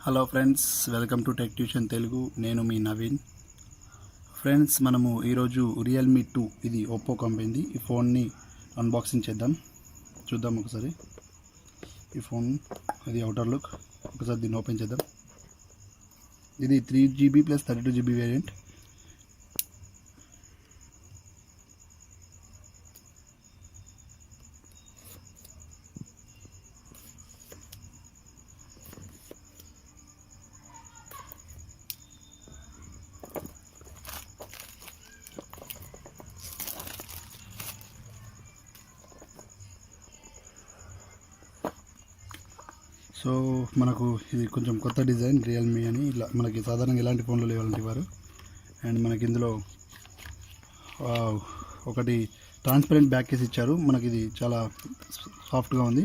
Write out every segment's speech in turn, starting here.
Hello friends, welcome to tech tuition Telugu. నేను మీ Naveen. Friends, మనము ఈరోజు రియల్మీ 2 ఇది ఒప్పో కంపెనీది ఈ ఫోన్ని అన్బాక్సింగ్ చూద్దాం ఒకసారి. ఈ ఫోన్ ఇది అవుటర్ లుక్. ఒకసారి దీన్ని ఓపెన్ చేద్దాం. ఇది 3GB plus 32GB variant. So మనకు ఇది కొంచెం కొత్త డిజైన్, రియల్మీ అని. ఇలా మనకి సాధారణంగా ఎలాంటి ఫోన్లు లేవాలంటే వారు. అండ్ మనకి ఇందులో ఒకటి ట్రాన్స్పరెంట్ బ్యాక్ కేస్ ఇచ్చారు. మనకి ఇది చాలా సాఫ్ట్గా ఉంది.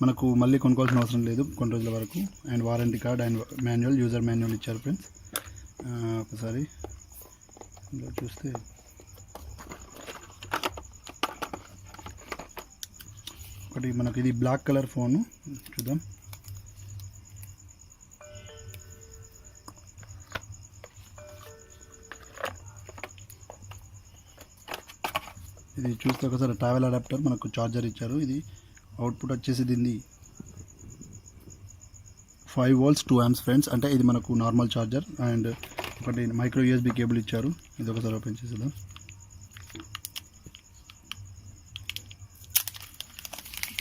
మనకు మళ్ళీ కొనుక్కోవాల్సిన అవసరం లేదు కొన్ని రోజుల వరకు. And warranty card and manual, user manual ఇచ్చారు ఫ్రెండ్స్. ఒకసారి ఇందులో చూస్తే ఒకటి మనకి ఇది బ్లాక్ కలర్ ఫోను చూద్దాం. ఇది చూస్తే ఒకసారి ట్రావెల్ అడాప్టర్, మనకు చార్జర్ ఇచ్చారు. ఇది అవుట్పుట్ వచ్చేసి దీన్ని 5 volts 2 amps ఫ్రెండ్స్. అంటే ఇది మనకు నార్మల్ చార్జర్. అండ్ ఒకటి మైక్రో USB కేబుల్ ఇచ్చారు. ఇది ఒకసారి ఓపెన్ చేసేద్దాం.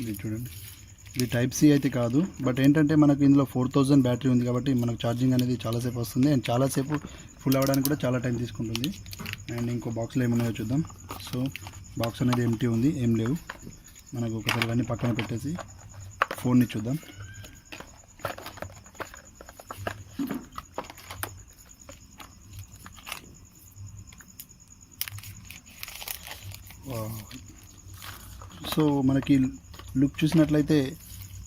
ఇది చూడండి, ఇది టైప్ సి అయితే కాదు, బట్ ఏంటంటే మనకు ఇందులో 4000 బ్యాటరీ ఉంది కాబట్టి మనకు ఛార్జింగ్ అనేది చాలాసేపు వస్తుంది. అండ్ చాలాసేపు ఫుల్ అవ్వడానికి కూడా చాలా టైం తీసుకుంటుంది. అండ్ ఇంకో బాక్స్లో ఏమున్నాయో చూద్దాం. సో బాక్స్ అనేది ఎంటీ ఉంది, ఏం లేవు. మనకు ఒకసారి ఇవన్నీ పక్కన పెట్టేసి ఫోన్ని చూద్దాం. సో మనకి లుక్ చూసినట్లయితే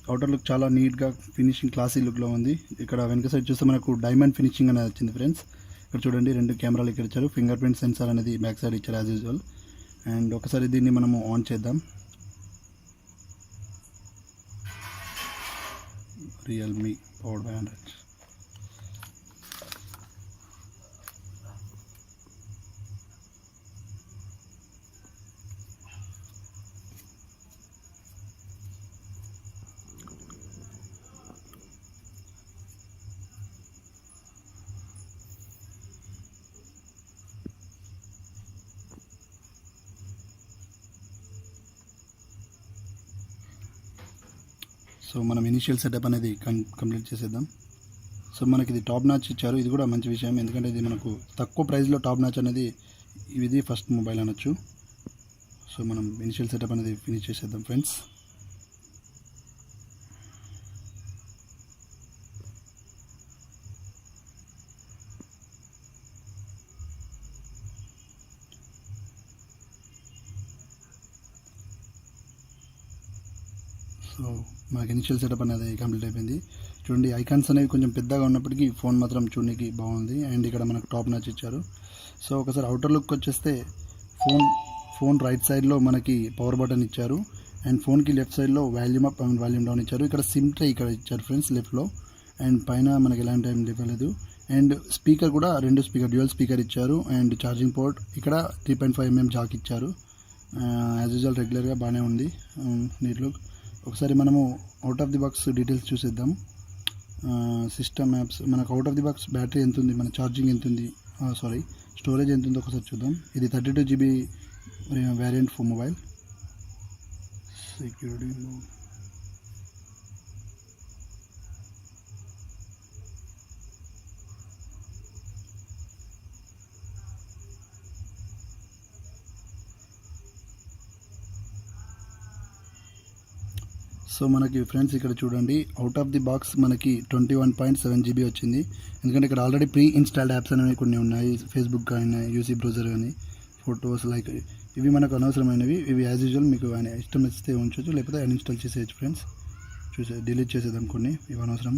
అవుటర్ లుక్ చాలా నీట్గా ఫినిషింగ్ క్లాసీ లుక్లో ఉంది. ఇక్కడ వెనక సైడ్ చూస్తే మనకు డైమండ్ ఫినిషింగ్ అనేది వచ్చింది ఫ్రెండ్స్. ఇక్కడ చూడండి, 2 కెమెరాలు ఇక్కడ ఇచ్చారు. ఫింగర్ ప్రింట్ సెన్సార్ అనేది బ్యాక్ సైడ్ ఇచ్చారు యాజ్ యూజువల్. అండ్ ఒకసారి దీన్ని మనము ఆన్ చేద్దాం. Realme powered by Android. So మనం ఇనిషియల్ సెటప్ అనేది కంప్లీట్ చేసేద్దాం. సో మనకి ఇది టాప్ నాచ్ ఇచ్చారు. ఇది కూడా మంచి విషయం, ఎందుకంటే ఇది మనకు తక్కువ ప్రైస్లో టాప్ నాచ్ అనేది ఇది ఫస్ట్ మొబైల్ అనొచ్చు. సో మనం ఇనిషియల్ సెటప్ అనేది ఫినిష్ చేసేద్దాం ఫ్రెండ్స్. సో మనకి ఇనిషియల్ సెటప్ అనేది కంప్లీట్ అయిపోయింది. చూడండి, ఐకాన్స్ అనేవి కొంచెం పెద్దగా ఉన్నప్పటికీ ఫోన్ మాత్రం చూడడానికి బాగుంది. అండ్ ఇక్కడ మనకు టాప్ నాచ్ ఇచ్చారు. సో ఒకసారి అవుటర్ లుక్ వచ్చేస్తే ఫోన్ రైట్ సైడ్లో మనకి పవర్ బటన్ ఇచ్చారు. అండ్ ఫోన్కి లెఫ్ట్ సైడ్లో volume up and volume down ఇచ్చారు. ఇక్కడ సిమ్ ట్రే ఇక్కడ ఇచ్చారు ఫ్రెండ్స్ లెఫ్ట్లో. అండ్ పైన మనకి ఎలాంటి టైం ఇవ్వలేదు. అండ్ స్పీకర్ కూడా 2 స్పీకర్, డ్యూయల్ స్పీకర్ ఇచ్చారు. అండ్ ఛార్జింగ్ పోర్ట్ ఇక్కడ 3.5mm జాక్ ఇచ్చారు. యాజ్ యూజువల్ రెగ్యులర్గా బాగానే ఉంది, నీట్ లుక్. ఒకసారి మనము out of the box details చూసేద్దాం. సిస్టమ్ యాప్స్, మనకు out of the box battery ఎంత ఉంది, మన ఛార్జింగ్ ఎంత ఉంది, స్టోరేజ్ ఎంత ఉందో ఒకసారి చూద్దాం. ఇది 32GB variant for mobile. Security mode. So మనకి ఫ్రెండ్స్ ఇక్కడ చూడండి, అవుట్ ఆఫ్ ది బాక్స్ మనకి 21.7GB వచ్చింది. ఎందుకంటే ఇక్కడ ఆల్రెడీ ప్రీ ఇన్స్టాల్డ్ యాప్స్ అనేవి కొన్ని ఉన్నాయి. ఫేస్బుక్ కానీ, యూసీ బ్రౌజర్ కానీ, ఫొటోస్ లైక్ ఇవి మనకు అనవసరమైనవి. ఇవి యాజ్ యూజువల్ మీకు ఇష్టం ఇస్తే ఉంచవచ్చు, లేకపోతే అన్ఇన్స్టాల్ చేసేయచ్చు ఫ్రెండ్స్. డిలీట్ చేసేద్దాం కొన్ని, ఇవి అనవసరం.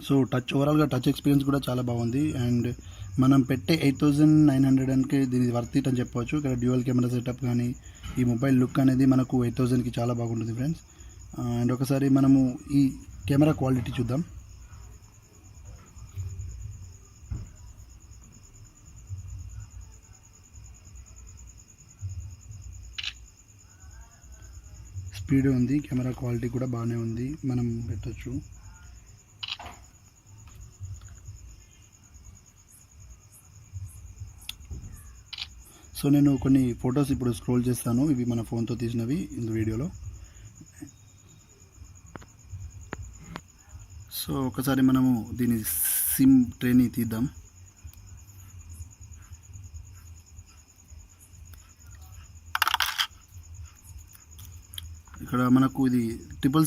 సో ఓవరాల్గా టచ్ ఎక్స్పీరియన్స్ కూడా చాలా బాగుంది. అండ్ మనం పెట్టే 8900కి దీని వర్త్ ఇట్ అని చెప్పవచ్చు. ఇక్కడ డ్యూయల్ కెమెరా సెటప్ కానీ ఈ మొబైల్ లుక్ అనేది మనకు 8000కి చాలా బాగుంటుంది ఫ్రెండ్స్. అండ్ ఒకసారి మనము ఈ కెమెరా క్వాలిటీ చూద్దాం. స్పీడ్ ఉంది, కెమెరా క్వాలిటీ కూడా బాగానే ఉంది, మనం పెట్టచ్చు. సో నేను కొన్ని ఫొటోస్ ఇప్పుడు స్క్రోల్ చేస్తాను, ఇవి మన ఫోన్తో తీసినవి ఇందు వీడియోలో. సో ఒకసారి మనము దీని సిమ్ ట్రేని తీద్దాం. ఇక్కడ మనకు ఇది ట్రిపుల్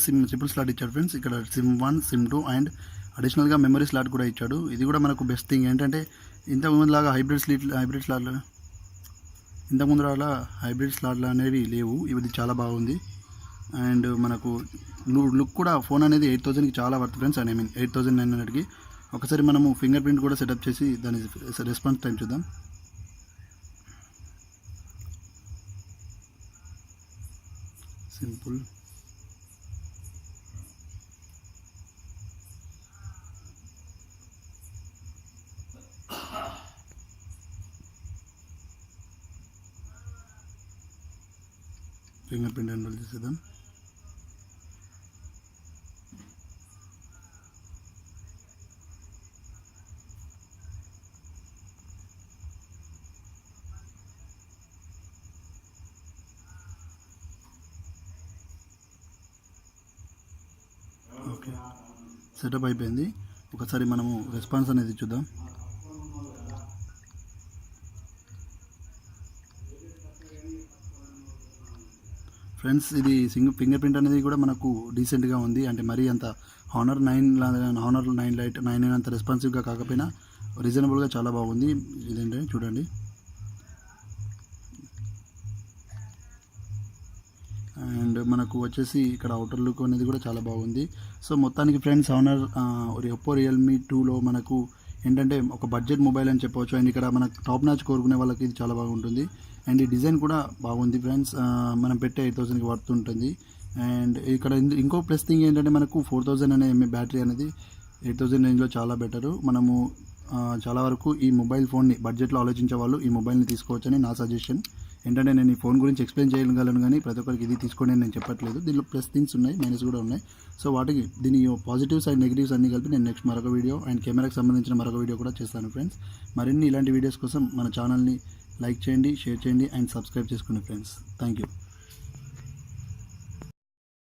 స్లాట్ ఇచ్చాడు ఫ్రెండ్స్. ఇక్కడ సిమ్ 1, సిమ్ 2 అండ్ అడిషనల్గా మెమరీ స్లాట్ కూడా ఇచ్చాడు. ఇది కూడా మనకు బెస్ట్ థింగ్ ఏంటంటే ఇంతకుముందు లాగా హైబ్రిడ్ స్లాట్లు అనేవి లేవు, ఇది చాలా బాగుంది. అండ్ మనకు లుక్ కూడా ఫోన్ అనేది 8000కి చాలా వర్త్ ఫ్రెండ్స్. అండ్ 8900కి. ఒకసారి మనము ఫింగర్ ప్రింట్ కూడా సెటప్ చేసి దాని రెస్పాన్స్ టైం చూద్దాం. సింపుల్. ఫింగర్ ప్రింట్ ఎన్రోల్ చేసేద్దాం. ఓకే, సెటప్ అయిపోయింది. ఒకసారి మనము రెస్పాన్స్ అనేది చూద్దాం. ఫ్రెండ్స్ ఇది ఫింగర్ ప్రింట్ అనేది కూడా మనకు డీసెంట్గా ఉంది. అంటే మరీ అంత హానర్ 9 లైట్ 9 అంత రెస్పాన్సివ్గా కాకపోయినా రీజనబుల్గా చాలా బాగుంది. ఇదేంటే చూడండి. అండ్ మనకు వచ్చేసి ఇక్కడ అవుటర్ లుక్ అనేది కూడా చాలా బాగుంది. సో మొత్తానికి ఫ్రెండ్స్ ఒప్పో రియల్మీ 2లో మనకు ఏంటంటే ఒక బడ్జెట్ మొబైల్ అని చెప్పవచ్చు. అండ్ ఇక్కడ మనకు టాప్ నాచ్ కోరుకునే వాళ్ళకి ఇది చాలా బాగుంటుంది. అండ్ ఈ డిజైన్ కూడా బాగుంది ఫ్రెండ్స్. మనం పెట్టే 8000కి వర్త్ ఉంటుంది. అండ్ ఇక్కడ ఇంకో ప్లస్ థింగ్ ఏంటంటే మనకు 4000 అనే ఎంఏ బ్యాటరీ అనేది 8000 రేంజ్లో చాలా బెటరు. మనము చాలా వరకు ఈ మొబైల్ ఫోన్ని బడ్జెట్లో ఆలోచించే వాళ్ళు ఈ మొబైల్ని తీసుకోవచ్చని నా సజెషన్. ఏంటంటే నేను ఈ ఫోన్ గురించి ఎక్స్ప్లెయిన్ చేయగలను కానీ ప్రతి ఒక్కరికి ఇది తీసుకోండి అని నేను చెప్పట్లేదు. దీనిలో ప్లస్ థింగ్స్ ఉన్నాయి, మైనస్ కూడా ఉన్నాయి. సో వాటికి దీని పాజిటివ్స్ అండ్ నెగిటివ్స్ అన్ని కలిపి నేను నెక్స్ట్ మరొక వీడియో అండ్ కెమెరాకి సంబంధించిన మరొక వీడియో కూడా చేస్తాను ఫ్రెండ్స్. మరిన్ని ఇలాంటి వీడియోస్ కోసం మన ఛానల్ని లైక్ చేయండి, షేర్ చేయండి అండ్ సబ్స్క్రైబ్ చేసుకోండి ఫ్రెండ్స్. Thank you.